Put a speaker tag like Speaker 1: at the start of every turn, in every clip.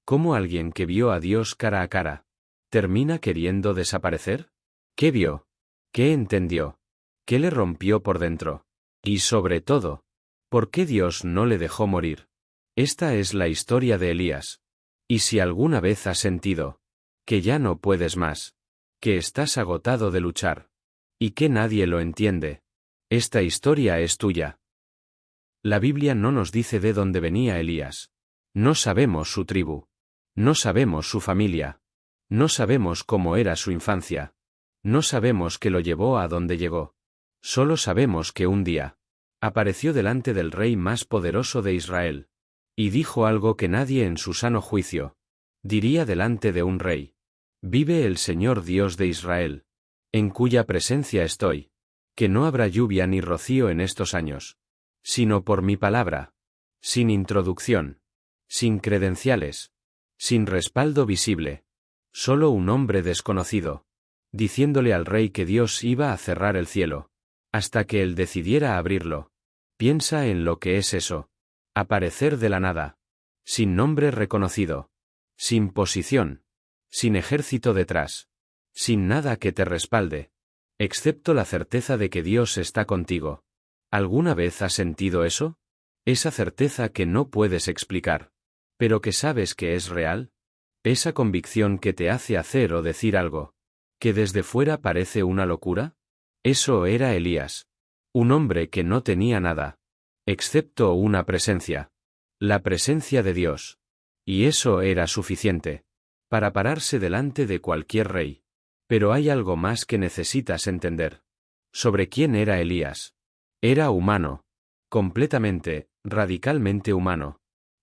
Speaker 1: ¿Cómo alguien que vio a Dios cara a cara termina queriendo desaparecer? ¿Qué vio? ¿Qué entendió? ¿Qué le rompió por dentro? Y sobre todo, ¿por qué Dios no le dejó morir? Esta es la historia de Elías. Y si alguna vez has sentido que ya no puedes más, que estás agotado de luchar, y que nadie lo entiende, esta historia es tuya. La Biblia no nos dice de dónde venía Elías. No sabemos su tribu. No sabemos su familia. No sabemos cómo era su infancia. No sabemos qué lo llevó a donde llegó. Solo sabemos que un día apareció delante del rey más poderoso de Israel. Y dijo algo que nadie en su sano juicio diría delante de un rey. Vive el Señor Dios de Israel, en cuya presencia estoy, que no habrá lluvia ni rocío en estos años, sino por mi palabra, sin introducción, sin credenciales, sin respaldo visible, solo un hombre desconocido, diciéndole al rey que Dios iba a cerrar el cielo, hasta que él decidiera abrirlo. Piensa en lo que es eso. Aparecer de la nada, sin nombre reconocido, sin posición, sin ejército detrás, sin nada que te respalde, excepto la certeza de que Dios está contigo. ¿Alguna vez has sentido eso? Esa certeza que no puedes explicar, pero que sabes que es real. Esa convicción que te hace hacer o decir algo que desde fuera parece una locura. Eso era Elías. Un hombre que no tenía nada, excepto una presencia. La presencia de Dios. Y eso era suficiente para pararse delante de cualquier rey. Pero hay algo más que necesitas entender. ¿Sobre quién era Elías? Era humano. Completamente, radicalmente humano.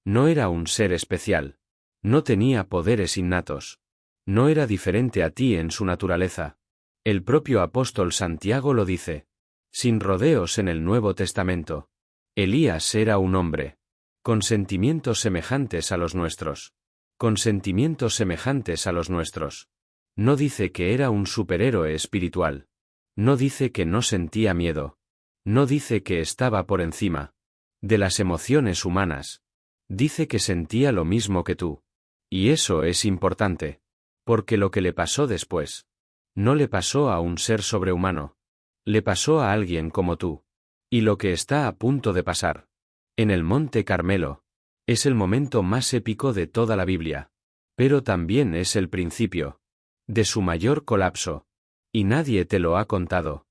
Speaker 1: No era un ser especial. No tenía poderes innatos. No era diferente a ti en su naturaleza. El propio apóstol Santiago lo dice. Sin rodeos en el Nuevo Testamento. Elías era un hombre con sentimientos semejantes a los nuestros. Con sentimientos semejantes a los nuestros. No dice que era un superhéroe espiritual. No dice que no sentía miedo. No dice que estaba por encima de las emociones humanas. Dice que sentía lo mismo que tú. Y eso es importante. Porque lo que le pasó después no le pasó a un ser sobrehumano. Le pasó a alguien como tú. Y lo que está a punto de pasar en el Monte Carmelo es el momento más épico de toda la Biblia. Pero también es el principio de su mayor colapso. Y nadie te lo ha contado.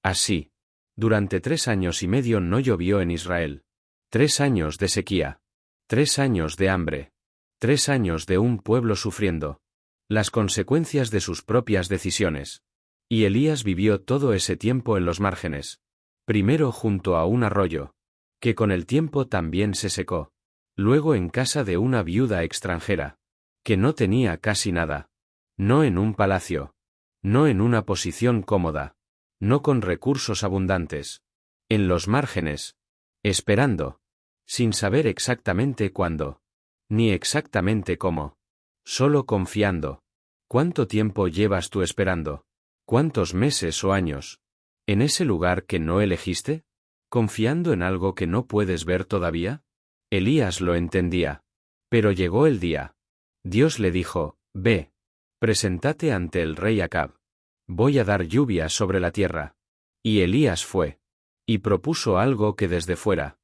Speaker 1: Así, durante 3 años y medio no llovió en Israel. 3 años de sequía. 3 años de hambre. 3 años de un pueblo sufriendo las consecuencias de sus propias decisiones. Y Elías vivió todo ese tiempo en los márgenes. Primero junto a un arroyo, que con el tiempo también se secó. Luego en casa de una viuda extranjera, que no tenía casi nada. No en un palacio. No en una posición cómoda. No con recursos abundantes. En los márgenes. Esperando. Sin saber exactamente cuándo. Ni exactamente cómo. Solo confiando. ¿Cuánto tiempo llevas tú esperando? ¿Cuántos meses o años? ¿En ese lugar que no elegiste? ¿Confiando en algo que no puedes ver todavía? Elías lo entendía. Pero llegó el día. Dios le dijo, ve. Preséntate ante el rey Acab. Voy a dar lluvia sobre la tierra. Y Elías fue. Y propuso algo que desde fuera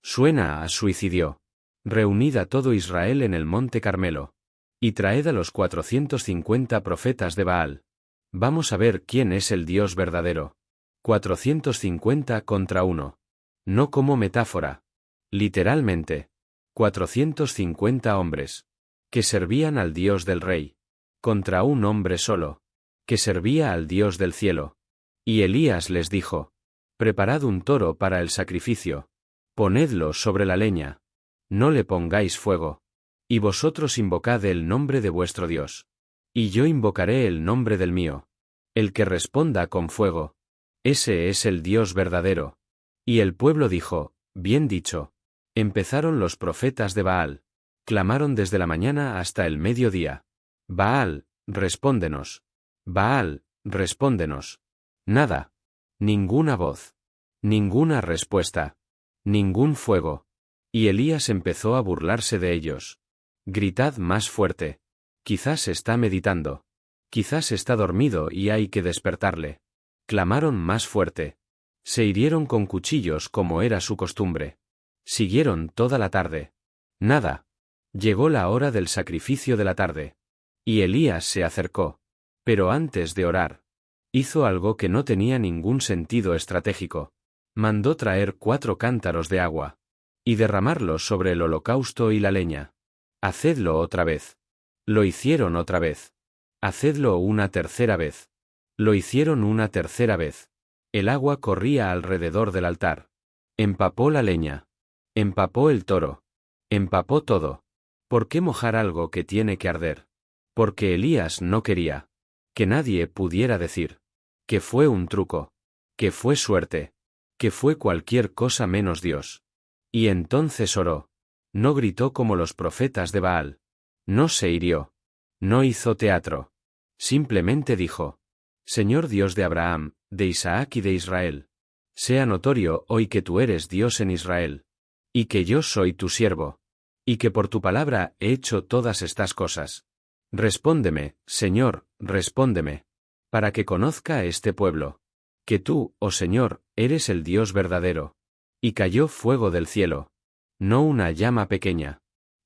Speaker 1: suena a suicidio. Reunid a todo Israel en el Monte Carmelo. Y traed a los 450 profetas de Baal. Vamos a ver quién es el Dios verdadero. 450 contra 1. No como metáfora. Literalmente. 450 hombres que servían al Dios del rey. Contra un hombre solo que servía al Dios del cielo. Y Elías les dijo, preparad un toro para el sacrificio. Ponedlo sobre la leña. No le pongáis fuego. Y vosotros invocad el nombre de vuestro Dios. Y yo invocaré el nombre del mío. El que responda con fuego. Ese es el Dios verdadero. Y el pueblo dijo, bien dicho. Empezaron los profetas de Baal. Clamaron desde la mañana hasta el mediodía. Baal, respóndenos. Baal, respóndenos. Nada. Ninguna voz. Ninguna respuesta. Ningún fuego. Y Elías empezó a burlarse de ellos. Gritad más fuerte. Quizás está meditando. Quizás está dormido y hay que despertarle. Clamaron más fuerte. Se hirieron con cuchillos como era su costumbre. Siguieron toda la tarde. Nada. Llegó la hora del sacrificio de la tarde. Y Elías se acercó. Pero antes de orar, hizo algo que no tenía ningún sentido estratégico. Mandó traer 4 cántaros de agua. Y derramarlos sobre el holocausto y la leña. Hacedlo otra vez. Lo hicieron otra vez. Hacedlo una tercera vez. Lo hicieron una tercera vez. El agua corría alrededor del altar. Empapó la leña. Empapó el toro. Empapó todo. ¿Por qué mojar algo que tiene que arder? Porque Elías no quería. Que nadie pudiera decir. Que fue un truco. Que fue suerte. Que fue cualquier cosa menos Dios. Y entonces oró. No gritó como los profetas de Baal. No se hirió. No hizo teatro. Simplemente dijo: Señor Dios de Abraham, de Isaac y de Israel. Sea notorio hoy que tú eres Dios en Israel. Y que yo soy tu siervo. Y que por tu palabra he hecho todas estas cosas. Respóndeme, Señor, respóndeme. Para que conozca este pueblo. Que tú, oh Señor, eres el Dios verdadero. Y cayó fuego del cielo. No una llama pequeña.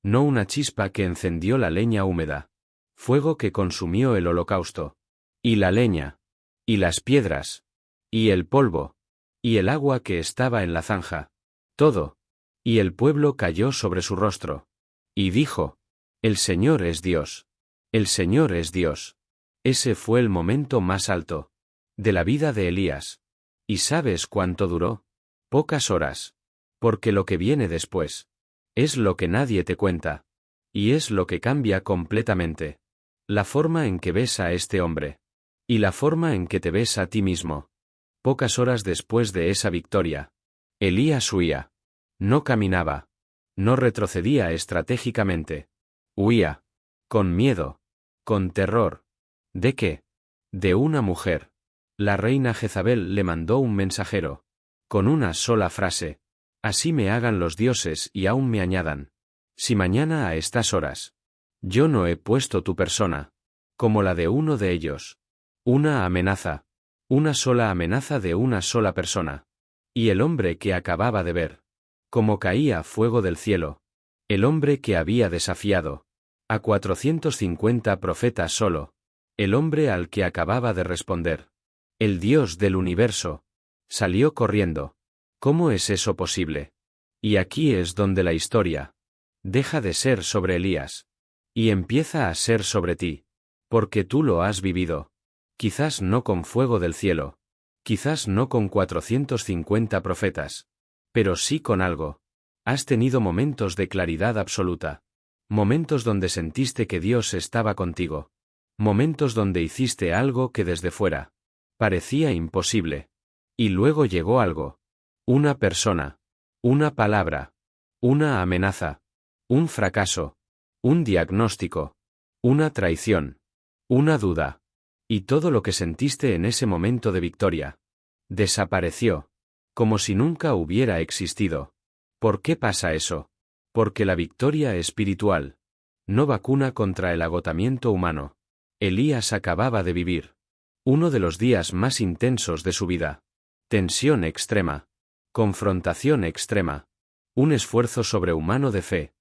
Speaker 1: No una chispa que encendió la leña húmeda. Fuego que consumió el holocausto. Y la leña. Y las piedras. Y el polvo. Y el agua que estaba en la zanja. Todo. Y el pueblo cayó sobre su rostro. Y dijo: El Señor es Dios. El Señor es Dios. Ese fue el momento más alto de la vida de Elías. ¿Y sabes cuánto duró? Pocas horas. Porque lo que viene después es lo que nadie te cuenta. Y es lo que cambia completamente la forma en que ves a este hombre. Y la forma en que te ves a ti mismo. Pocas horas después de esa victoria, Elías huía. No caminaba. No retrocedía estratégicamente. Huía. Con miedo. Con terror. ¿De qué? De una mujer. La reina Jezabel le mandó un mensajero. Con una sola frase: Así me hagan los dioses y aún me añadan. Si mañana a estas horas yo no he puesto tu persona como la de uno de ellos. Una amenaza. Una sola amenaza de una sola persona. Y el hombre que acababa de ver. Como caía fuego del cielo. El hombre que había desafiado a 450 profetas solo. El hombre al que acababa de responder. El Dios del universo. Salió corriendo. ¿Cómo es eso posible? Y aquí es donde la historia deja de ser sobre Elías. Y empieza a ser sobre ti. Porque tú lo has vivido. Quizás no con fuego del cielo. Quizás no con 450 profetas. Pero sí con algo. Has tenido momentos de claridad absoluta. Momentos donde sentiste que Dios estaba contigo. Momentos donde hiciste algo que desde fuera parecía imposible. Y luego llegó algo. Una persona. Una palabra. Una amenaza. Un fracaso. Un diagnóstico. Una traición. Una duda. Y todo lo que sentiste en ese momento de victoria desapareció. Como si nunca hubiera existido. ¿Por qué pasa eso? Porque la victoria espiritual no vacuna contra el agotamiento humano. Elías acababa de vivir uno de los días más intensos de su vida. Tensión extrema. Confrontación extrema. Un esfuerzo sobrehumano de fe.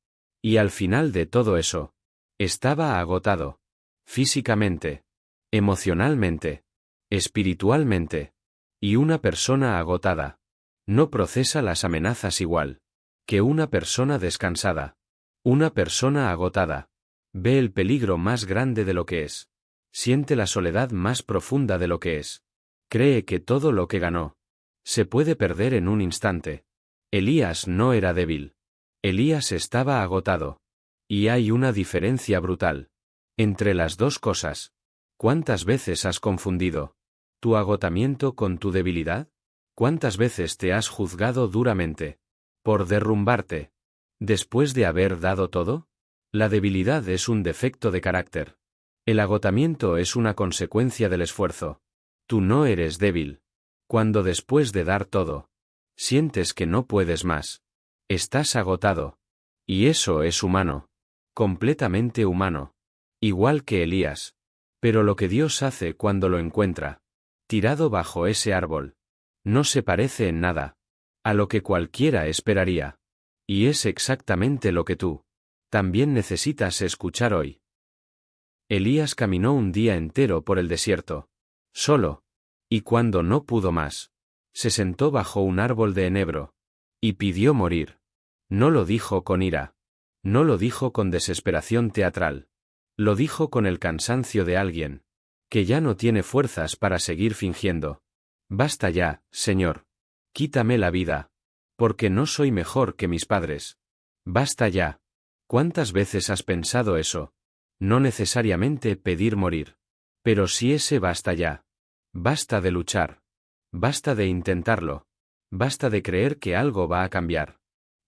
Speaker 1: Y al final de todo eso, estaba agotado. Físicamente. Emocionalmente. Espiritualmente. Y una persona agotada no procesa las amenazas igual que una persona descansada. Una persona agotada ve el peligro más grande de lo que es. Siente la soledad más profunda de lo que es. Cree que todo lo que ganó se puede perder en un instante. Elías no era débil. Elías estaba agotado. Y hay una diferencia brutal entre las dos cosas. ¿Cuántas veces has confundido tu agotamiento con tu debilidad? ¿Cuántas veces te has juzgado duramente por derrumbarte después de haber dado todo? La debilidad es un defecto de carácter. El agotamiento es una consecuencia del esfuerzo. Tú no eres débil. Cuando después de dar todo, sientes que no puedes más. Estás agotado. Y eso es humano. completamente humano. Igual que Elías. Pero lo que Dios hace cuando lo encuentra, tirado bajo ese árbol, no se parece en nada a lo que cualquiera esperaría. Y es exactamente lo que tú también necesitas escuchar hoy. Elías caminó un día entero por el desierto, solo, y cuando no pudo más, se sentó bajo un árbol de enebro, y pidió morir. No lo dijo con ira, no lo dijo con desesperación teatral, lo dijo con el cansancio de alguien que ya no tiene fuerzas para seguir fingiendo. Basta ya, Señor. Quítame la vida, porque no soy mejor que mis padres. Basta ya. ¿Cuántas veces has pensado eso? No necesariamente pedir morir. Pero si ese basta ya. Basta de luchar. Basta de intentarlo. Basta de creer que algo va a cambiar.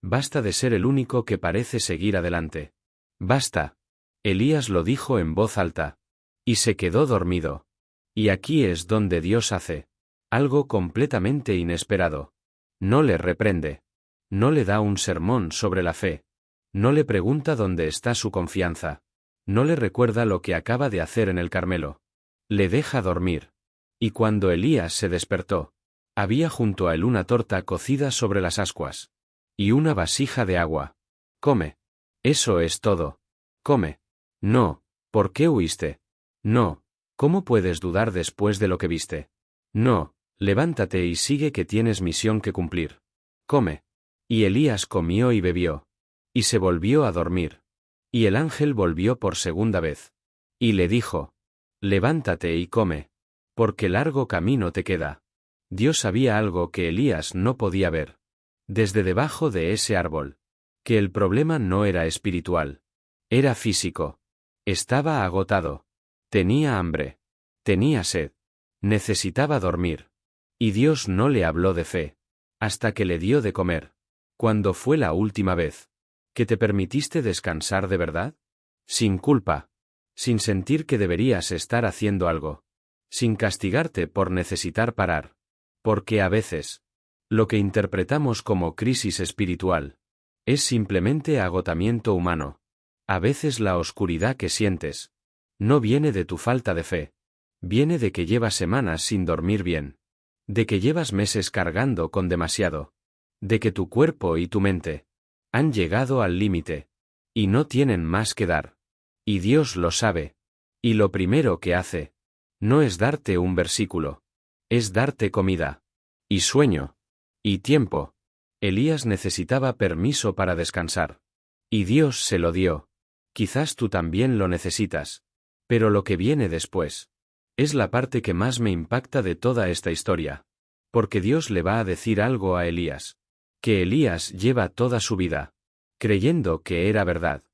Speaker 1: Basta de ser el único que parece seguir adelante. Basta. Elías lo dijo en voz alta. Y se quedó dormido. Y aquí es donde Dios hace algo completamente inesperado. No le reprende. No le da un sermón sobre la fe. No le pregunta dónde está su confianza. No le recuerda lo que acaba de hacer en el Carmelo. Le deja dormir. Y cuando Elías se despertó, había junto a él una torta cocida sobre las ascuas. Y una vasija de agua. Come. Eso es todo. Come. No. ¿Por qué huiste? No. ¿Cómo puedes dudar después de lo que viste? No. Levántate y sigue, que tienes misión que cumplir. Come. Y Elías comió y bebió. Y se volvió a dormir. Y el ángel volvió por segunda vez. Y le dijo: levántate y come. Porque largo camino te queda. Dios sabía algo que Elías no podía ver. Desde debajo de ese árbol. Que el problema no era espiritual. Era físico. Estaba agotado. Tenía hambre. Tenía sed. Necesitaba dormir. Y Dios no le habló de fe. Hasta que le dio de comer. ¿Cuándo fue la última vez que te permitiste descansar de verdad? Sin culpa. Sin sentir que deberías estar haciendo algo. Sin castigarte por necesitar parar. Porque a veces, lo que interpretamos como crisis espiritual, es simplemente agotamiento humano. A veces la oscuridad que sientes no viene de tu falta de fe. Viene de que llevas semanas sin dormir bien. De que llevas meses cargando con demasiado. De que tu cuerpo y tu mente han llegado al límite. Y no tienen más que dar. Y Dios lo sabe. Y lo primero que hace no es darte un versículo. Es darte comida. Y sueño. Y tiempo. Elías necesitaba permiso para descansar. Y Dios se lo dio. Quizás tú también lo necesitas. Pero lo que viene después es la parte que más me impacta de toda esta historia. Porque Dios le va a decir algo a Elías. Que Elías lleva toda su vida creyendo que era verdad.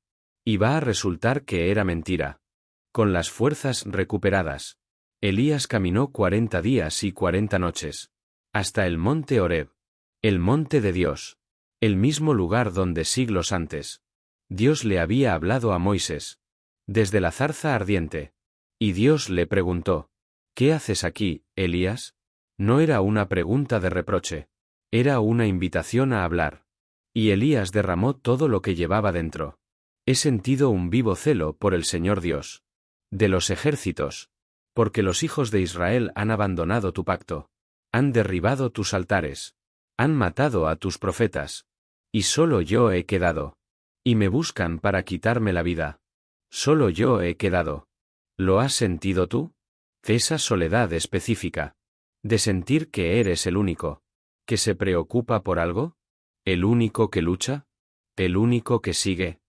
Speaker 1: Y va a resultar que era mentira. Con las fuerzas recuperadas, Elías caminó 40 días y 40 noches. Hasta el monte Horeb. El monte de Dios. El mismo lugar donde siglos antes Dios le había hablado a Moisés. Desde la zarza ardiente. Y Dios le preguntó: ¿qué haces aquí, Elías? No era una pregunta de reproche. Era una invitación a hablar. Y Elías derramó todo lo que llevaba dentro. He sentido un vivo celo por el Señor Dios de los ejércitos. Porque los hijos de Israel han abandonado tu pacto. Han derribado tus altares. Han matado a tus profetas. Y solo yo he quedado. Y me buscan para quitarme la vida. Solo yo he quedado. ¿Lo has sentido tú? Esa soledad específica. De sentir que eres el único que se preocupa por algo. ¿El único que lucha? ¿El único que sigue?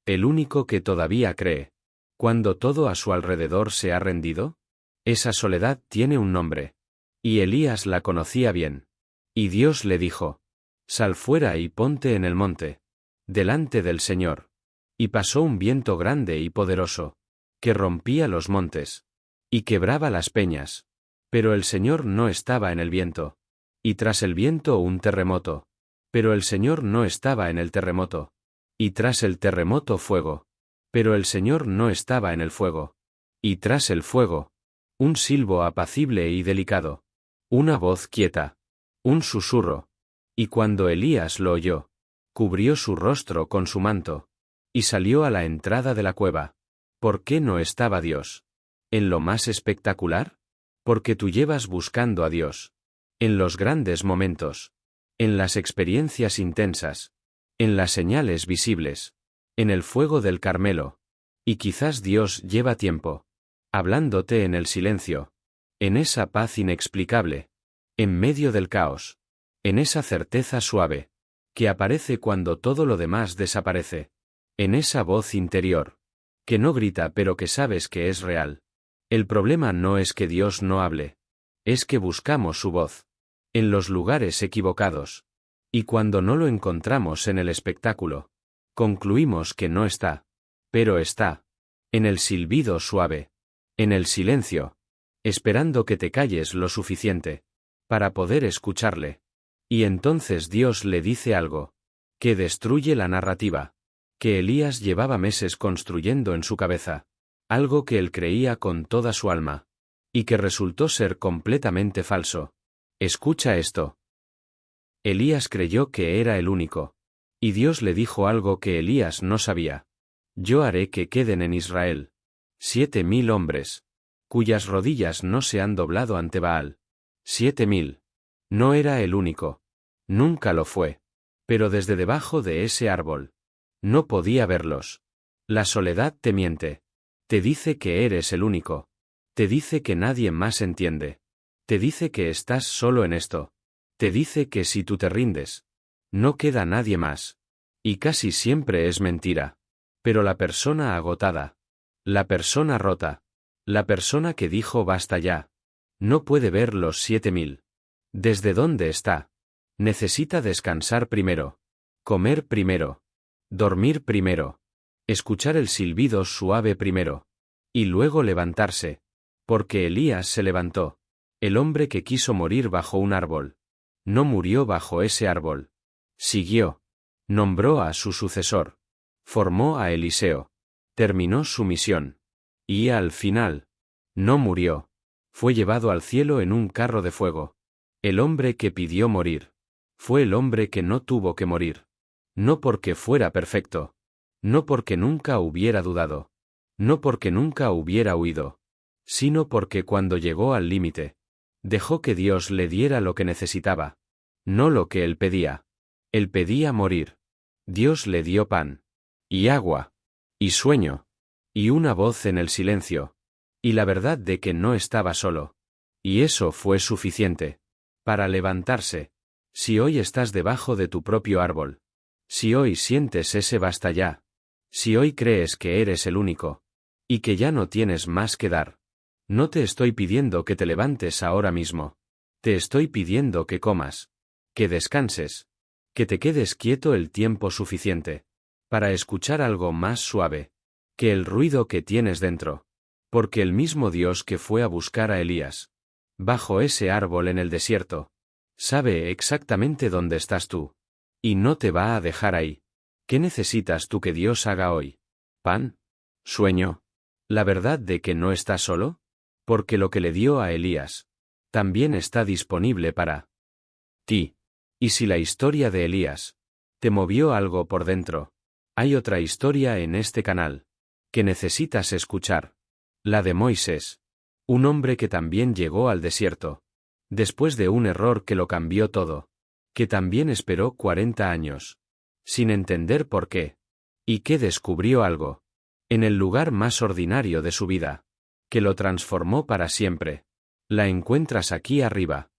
Speaker 1: ¿El único que todavía cree cuando todo a su alrededor se ha rendido? Esa soledad tiene un nombre. Y Elías la conocía bien. Y Dios le dijo: sal fuera y ponte en el monte, delante del Señor. Y pasó un viento grande y poderoso, que rompía los montes, y quebraba las peñas. Pero el Señor no estaba en el viento. Y tras el viento un terremoto. Pero el Señor no estaba en el terremoto. Y tras el terremoto fuego. Pero el Señor no estaba en el fuego. Y tras el fuego, un silbo apacible y delicado. Una voz quieta. Un susurro. Y cuando Elías lo oyó, cubrió su rostro con su manto. y salió a la entrada de la cueva. ¿Por qué no estaba Dios? ¿En lo más espectacular? Porque tú llevas buscando a Dios. En los grandes momentos. En las experiencias intensas. En las señales visibles. En el fuego del Carmelo. Y quizás Dios lleva tiempo. Hablándote en el silencio. En esa paz inexplicable. En medio del caos. En esa certeza suave. Que aparece cuando todo lo demás desaparece. En esa voz interior. Que no grita pero que sabes que es real. El problema no es que Dios no hable. Es que buscamos su voz. En los lugares equivocados. Y cuando no lo encontramos en el espectáculo, concluimos que no está. Pero está. En el silbido suave. En el silencio. Esperando que te calles lo suficiente. Para poder escucharle. Y entonces Dios le dice algo. Que destruye la narrativa. Que Elías llevaba meses construyendo en su cabeza. Algo que él creía con toda su alma. Y que resultó ser completamente falso. Escucha esto. Elías creyó que era el único. Y Dios le dijo algo que Elías no sabía. Yo haré que queden en Israel 7.000 hombres, cuyas rodillas no se han doblado ante Baal. 7.000. No era el único. Nunca lo fue. Pero desde debajo de ese árbol. No podía verlos. La soledad te miente. Te dice que eres el único. Te dice que nadie más entiende. Te dice que estás solo en esto. Te dice que si tú te rindes, no queda nadie más. Y casi siempre es mentira. Pero la persona agotada, la persona rota, la persona que dijo basta ya, no puede ver los 7.000. ¿Desde dónde está? Necesita descansar primero, comer primero, dormir primero, escuchar el silbido suave primero, y luego levantarse, porque Elías se levantó, el hombre que quiso morir bajo un árbol. No murió bajo ese árbol. Siguió. Nombró a su sucesor. Formó a Eliseo. Terminó su misión. Y al final. No murió. Fue llevado al cielo en un carro de fuego. El hombre que pidió morir. Fue el hombre que no tuvo que morir. No porque fuera perfecto. No porque nunca hubiera dudado. No porque nunca hubiera huido. Sino porque cuando llegó al límite, dejó que Dios le diera lo que necesitaba. No lo que él pedía. Él pedía morir. Dios le dio pan. Y agua. Y sueño. Y una voz en el silencio. Y la verdad de que no estaba solo. Y eso fue suficiente. Para levantarse. Si hoy estás debajo de tu propio árbol. Si hoy sientes ese basta ya. Si hoy crees que eres el único. Y que ya no tienes más que dar. No te estoy pidiendo que te levantes ahora mismo. Te estoy pidiendo que comas. Que descanses. Que te quedes quieto el tiempo suficiente. Para escuchar algo más suave. Que el ruido que tienes dentro. Porque el mismo Dios que fue a buscar a Elías. Bajo ese árbol en el desierto. Sabe exactamente dónde estás tú. Y no te va a dejar ahí. ¿Qué necesitas tú que Dios haga hoy? ¿Pan? ¿Sueño? ¿La verdad de que no estás solo? Porque lo que le dio a Elías también está disponible para ti. Y si la historia de Elías te movió algo por dentro, hay otra historia en este canal que necesitas escuchar. La de Moisés, un hombre que también llegó al desierto, después de un error que lo cambió todo, que también esperó 40 años, sin entender por qué, y que descubrió algo, en el lugar más ordinario de su vida, que lo transformó para siempre. La encuentras aquí arriba.